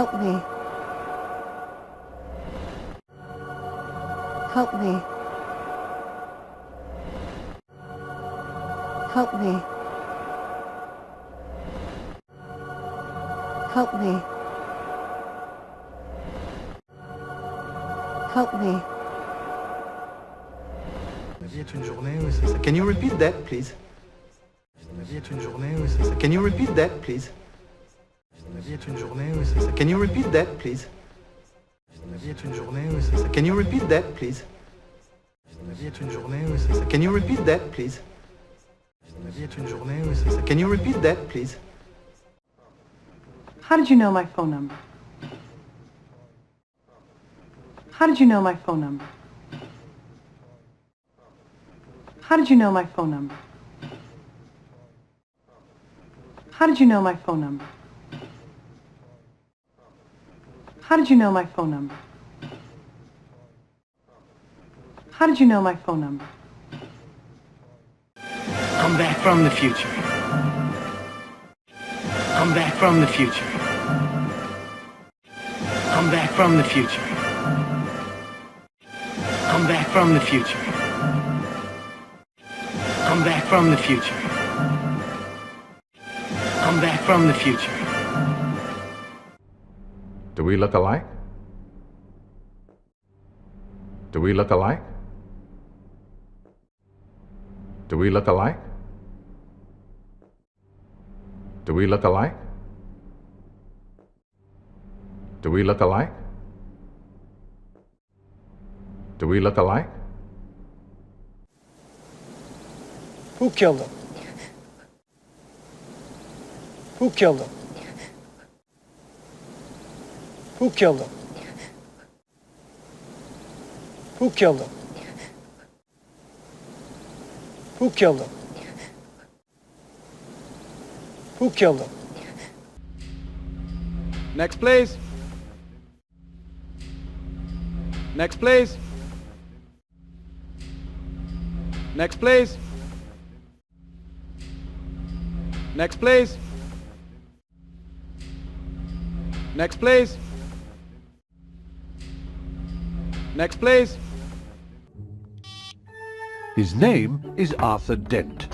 Help me. Help me. Help me. Help me. Help me. La vie est une journée, oui, c'est ça. Can you repeat that, please? La vie est une journée, oui, c'est ça. Can you repeat that, please? La vie est une journée, oui, c'est ça. Can you repeat that, please? La vie est une journée, oui, c'est ça. Can you repeat that, please? La vie est une journée, oui, c'est ça. Can you repeat that, please? La vie est une journée, oui, c'est ça. Can you repeat that, please? How did you know my phone number? How did you know my phone number? How did you know my phone number? How did you know my phone number? How did you know my phone number? How did you know my phone number? I'm back from the future. I'm back from the future. I'm back from the future. I'm back from the future. I'm back from the future. I'm back from the future. Do we look alike? Do we look alike? Do we look alike? Do we look alike? Do we look alike? Do we look alike? Who killed him? Who killed him? Who killed him? Who killed him? Who killed him? Who killed him? Next, please. Next, please. Next, please. Next, please. Next, please. Next, please. His name is Arthur Dent.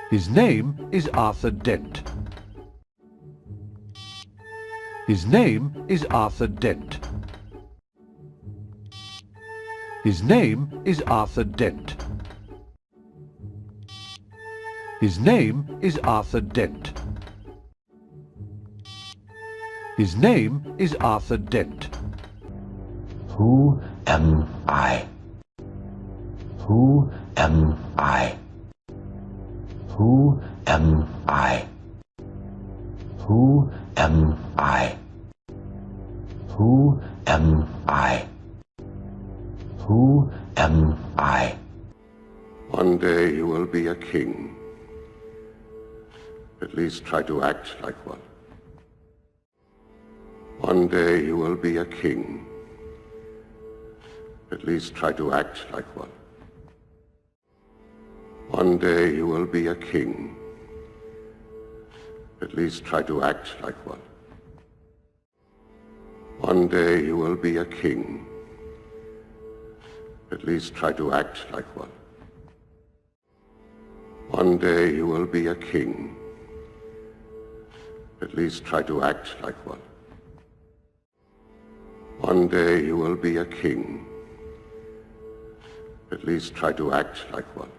His name is Arthur Dent. His name is Arthur Dent. His name is Arthur Dent. His name is Arthur Dent. His name is Arthur Dent. Who am I? Who am I? Who am I? Who am I? Who am I? Who am I? One day you will be a king. At least try to act like one. One day you will be a king. At least try to act like one. One day you will be a king. At least try to act like one. One day you will be a king. At least try to act like one. One day you will be a king. At least try to act like one. One day you will be a king. At least try to act like one.